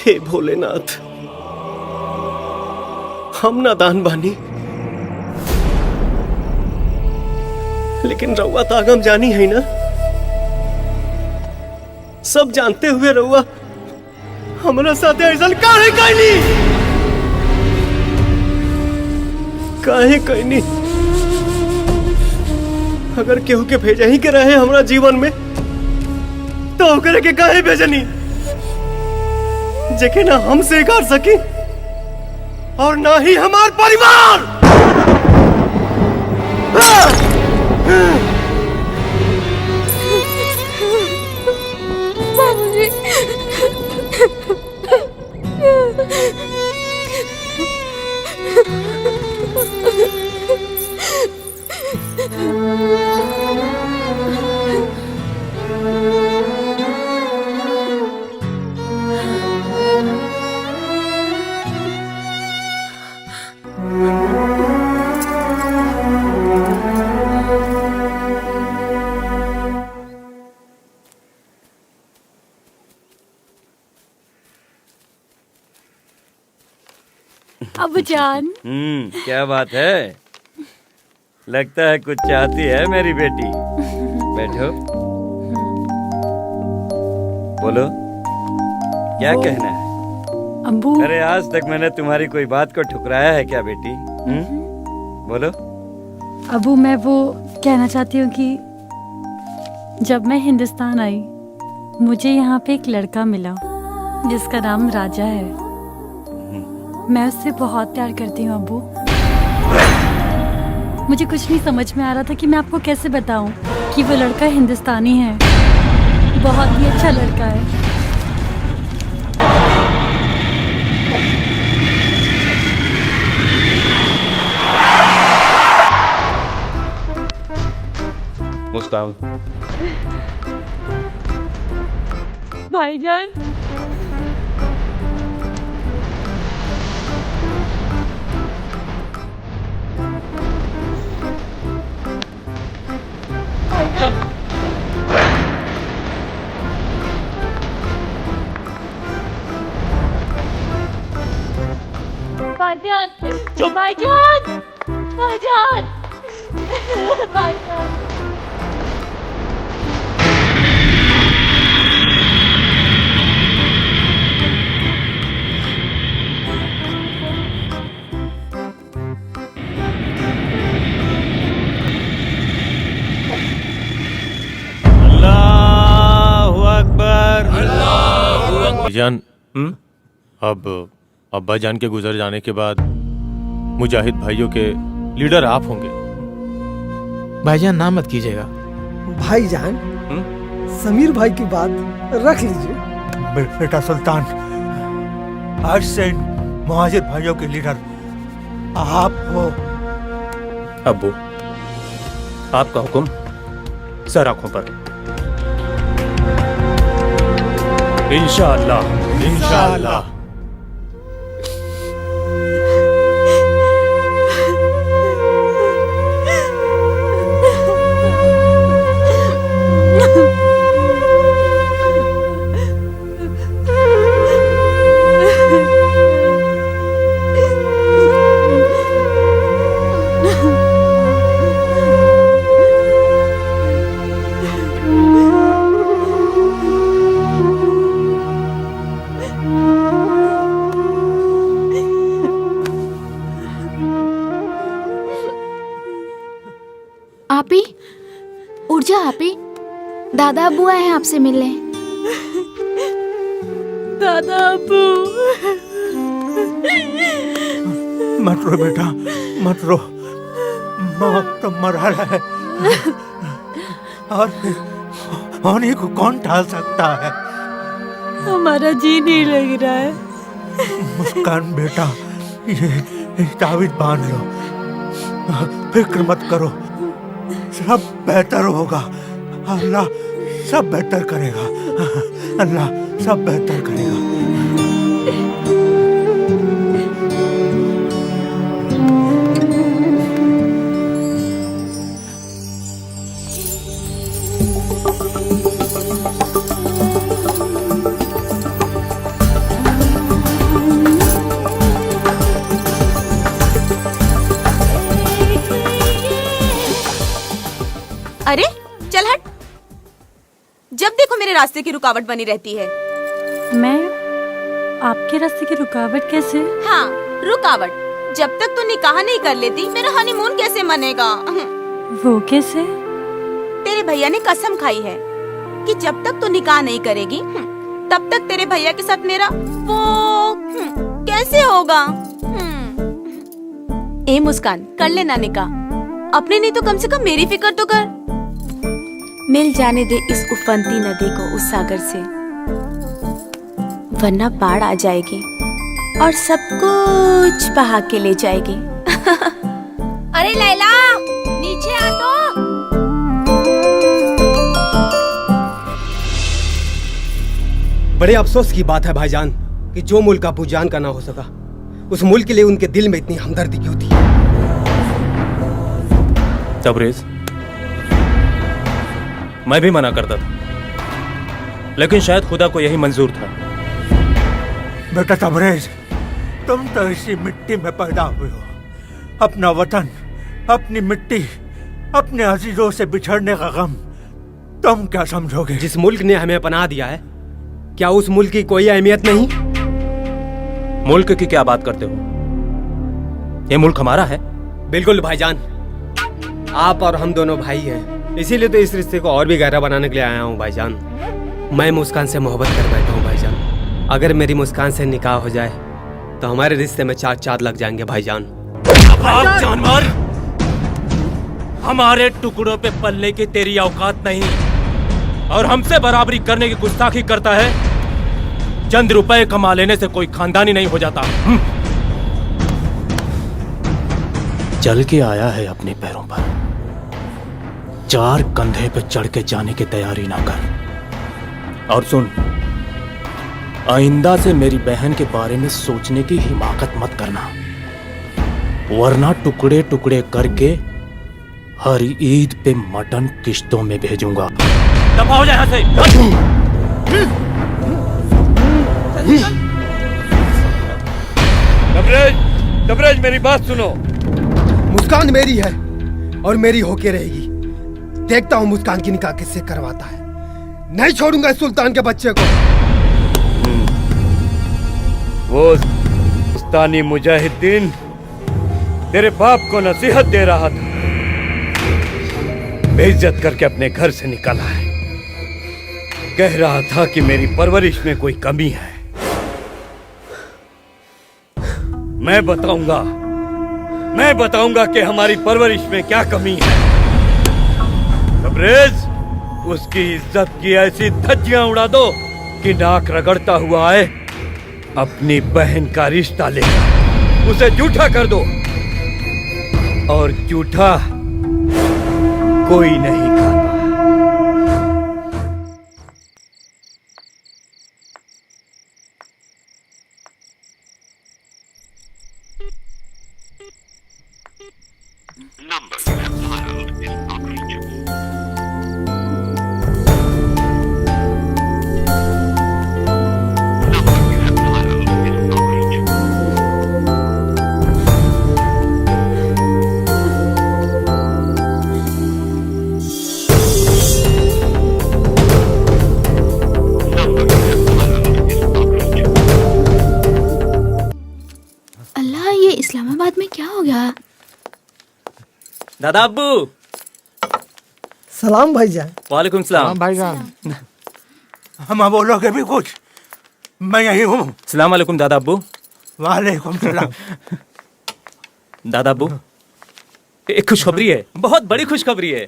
हे भोलेनाथ, हम नादान बानी, लेकिन रउआ तो आगम जानी है ना। सब जानते हुए रउआ हमारा साथे ऐसा काहे कहनी, काहे कहनी? अगर केहू के भेजा ही के रहे हमारा जीवन में तो ओकरे के काहे भेजनी, जेके ना हम स्वीकार सकी और ना ही हमार परिवार। बाबूजी, अबू जान। क्या बात है? लगता है कुछ चाहती है मेरी बेटी। बैठो, बोलो क्या कहना है? अबू, अरे आज तक मैंने तुम्हारी कोई बात को ठुकराया है क्या बेटी? बोलो। अबू मैं वो कहना चाहती हूँ कि जब मैं हिंदुस्तान आई मुझे यहाँ पे एक लड़का मिला जिसका नाम राजा है। मैं उससे बहुत प्यार करती हूँ अबू। मुझे कुछ नहीं समझ में आ रहा था कि मैं आपको कैसे बताऊं कि वो लड़का हिंदुस्तानी है, बहुत ही अच्छा लड़का है। मुस्कान, भाईजान, भाईजान, भाईजान, भाईजान, भाईजान। जान, अब अब्बा जान के गुजर जाने के बाद मुजाहिद भाइयों के लीडर आप होंगे। भाईजान नाम मत कीजिएगा। भाईजान, समीर भाई की बात रख लीजिए। बेटा सुल्तान, आज से मुहाजिर भाइयों के लीडर आप हो। अब्बू, आपका हुक्म सर आंखों पर। इंशाअल्लाह, इंशाअल्लाह। आपी, उठ जा आपी। दादा अब्बू आए हैं आपसे मिलने। दादा अब्बू। मत रो बेटा, मत रो। मौत तो मरा है और होने को कौन टाल सकता है? हमारा जी नहीं लग रहा है। मुस्कान बेटा, ये तावीज़ बांध लो, फिक्र मत करो, सब बेहतर होगा। अल्लाह सब बेहतर करेगा, अल्लाह सब बेहतर करेगा। अरे चल हट, जब देखो मेरे रास्ते की रुकावट बनी रहती है। मैं आपके रास्ते की रुकावट कैसे? हाँ रुकावट, जब तक तू निकाह नहीं कर लेती मेरा हनीमून कैसे मनेगा? वो कैसे? तेरे भैया ने कसम खाई है कि जब तक तू निकाह नहीं करेगी तब तक तेरे भैया के साथ मेरा वो कैसे होगा? ए मुस्कान, कर लेना निकाह, अपने नहीं तो कम से कम मेरी फिक्र तो कर। मिल जाने दे इस उफनती नदी को उस सागर से, वरना बाढ़ आ जाएगी और सब कुछ बहा के ले जाएगी। अरे लैला, नीचे आ तो। बड़े अफसोस की बात है भाईजान कि जो मुल्क अबू जान का ना हो सका, उस मुल्क के लिए उनके दिल में इतनी हमदर्दी क्यों थी? तबरेज, मैं भी मना करता था, लेकिन शायद खुदा को यही मंजूर था। बेटा तबरेज, तुम तो इसी मिट्टी में पैदा हुए हो। अपना वतन, अपनी मिट्टी, अपने अजीजों से बिछड़ने का गम तुम क्या समझोगे? जिस मुल्क ने हमें पनाह दिया है, क्या उस मुल्क की कोई अहमियत नहीं? मुल्क की क्या बात करते हो? ये मुल्क हमारा है। बिल्कुल भाईजान, आप और हम दोनों भाई हैं, इसीलिए तो इस रिश्ते को और भी गहरा बनाने के लिए आया हूँ भाईजान। मैं मुस्कान से मोहब्बत कर बैठा हूँ भाईजान। अगर मेरी मुस्कान से निकाह हो जाए तो हमारे रिश्ते में 4 चांद लग जाएंगे भाईजान। आप जानवर, हमारे टुकड़ों पे पलने की तेरी औकात नहीं, और हमसे बराबरी करने की गुस्ताखी करता है। चंद रुपए कमा लेने से कोई खानदानी नहीं हो जाता। चल के आया है अपने पैरों पर, 4 कंधे पे चढ़ के जाने की तैयारी ना कर। और सुन, आइंदा से मेरी बहन के बारे में सोचने की हिमाकत मत करना, वरना टुकड़े टुकड़े करके हर ईद पे मटन किश्तों में भेजूंगा। दफा हो जाए यहाँ से। तबरेज, मेरी बात सुनो। मुस्कान मेरी है और मेरी होके रहेगी। देखता हूँ मुस्कान की निकाह किससे करवाता है। नहीं छोड़ूंगा इस सुल्तान के बच्चे को। वो उस्तानी मुजाहिदीन तेरे बाप को नसीहत दे रहा था, बेइज्जत करके अपने घर से निकाला है। कह रहा था कि मेरी परवरिश में कोई कमी है। मैं बताऊंगा कि हमारी परवरिश में क्या कमी है। तबरेज, उसकी इज्जत की ऐसी धज्जियां उड़ा दो कि नाक रगड़ता हुआ आए, अपनी बहन का रिश्ता लेकर उसे जूठा कर दो, और जूठा कोई नहीं खाता। अल्लाह, ये इस्लामाबाद में क्या हो गया? दादा अब्बू। सलाम भाईजान। वालेकुम सलाम। भाईजान। हम बोलोगे भी कुछ? मैं यही हूँ। सलाम वालेकुम दादा अब्बू। वालेकुम सलाम। दादा अब्बू, एक खुशखबरी है, बहुत बड़ी खुशखबरी है।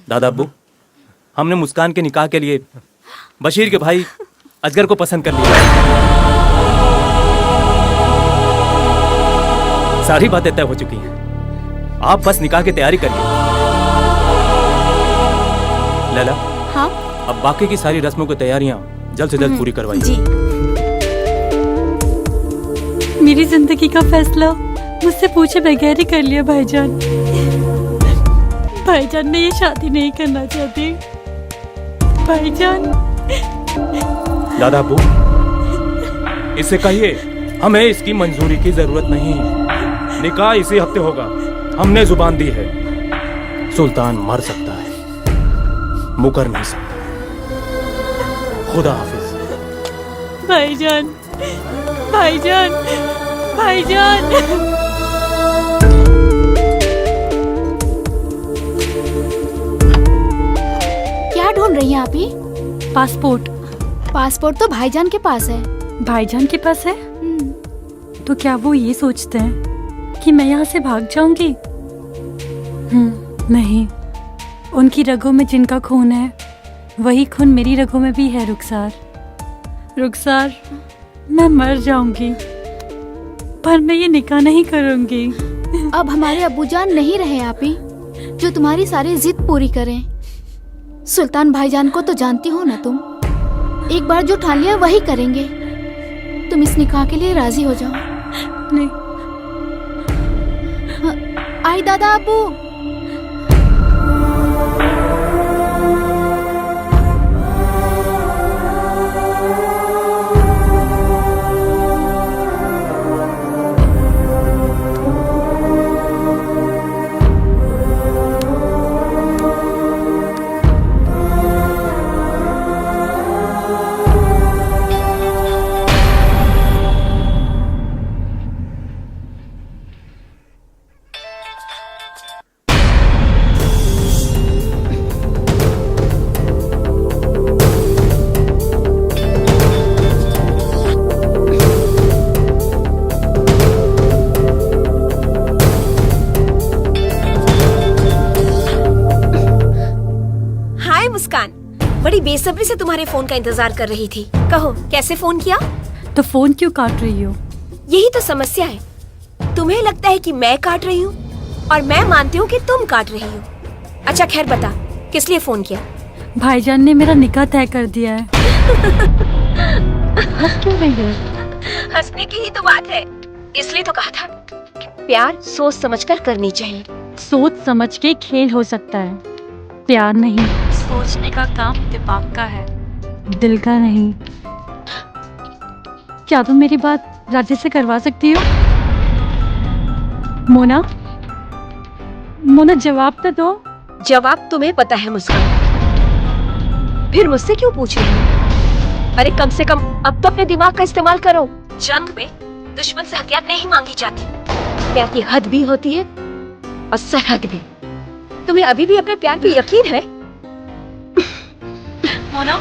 दादा अब्बू, हमने मुस्कान के निकाह के लिए बशीर के भाई अजगर को पसंद कर लिया। सारी बातें तय हो चुकी हैं, आप बस निकाह की तैयारी करिए। लैला, हाँ? अब बाकी की सारी रस्मों की तैयारियां जल्द से जल्द पूरी करवाइए। जी। मेरी जिंदगी का फैसला मुझसे पूछे बगैर ही कर लिया भाईजान। भाईजान, मैं ये शादी नहीं करना चाहती। भाईजान। दादा अब्बू, इससे कहिए हमें इसकी मंजूरी की जरूरत नहीं। निकाह इसी हफ्ते होगा, हमने जुबान दी है। सुल्तान मर सकता है, मुकर नहीं सकता। खुदा हाफिज। भाईजान, भाईजान, भाईजान। क्या ढूंढ रही हैं आप ही? पासपोर्ट। पासपोर्ट तो भाईजान के पास है। भाईजान के पास है? तो क्या वो ये सोचते हैं कि मैं यहाँ से भाग जाऊंगी? नहीं, उनकी रगों में जिनका खून है वही खून मेरी रगों में भी है। रुखसार, रुखसार, मैं मर जाऊंगी पर मैं ये निकाह नहीं करूंगी। अब हमारे अब्बूजान नहीं रहे आप ही जो तुम्हारी सारी जिद पूरी करें। सुल्तान भाईजान को तो जानती हो ना तुम, एक बार जो ठान लिया वही करेंगे। तुम इस निकाह के लिए राजी हो जाओ। नहीं। आई दादा अबू। बड़ी बेसब्री से तुम्हारे फोन का इंतजार कर रही थी। कहो कैसे फोन किया? तो फोन क्यों काट रही हो? यही तो समस्या है। तुम्हें लगता है कि मैं काट रही हूँ और मैं मानती हूँ कि तुम काट रही हो। अच्छा खैर बता, किस लिए फोन किया? भाईजान ने मेरा निकाह तय कर दिया है। हंस क्यों रही हो? हंसने की ही तो बात है, इसलिए तो कहा था प्यार सोच समझकर करनी चाहिए। सोच समझ के खेल हो सकता है, प्यार नहीं। सोचने का काम दिमाग का है, दिल का नहीं। क्या तुम मेरी बात राजे से करवा सकती हो? मोना, मोना जवाब तो दो। जवाब तुम्हें पता है मुस्कान, फिर मुझसे क्यों पूछ रही हो? अरे कम से कम अब तो अपने दिमाग का इस्तेमाल करो। जंग में दुश्मन से हथियार नहीं मांगी जाती, प्यार की हद भी होती है और सरहद भी। तुम्हें अभी भी अपने प्यार पे यकीन है? मोना,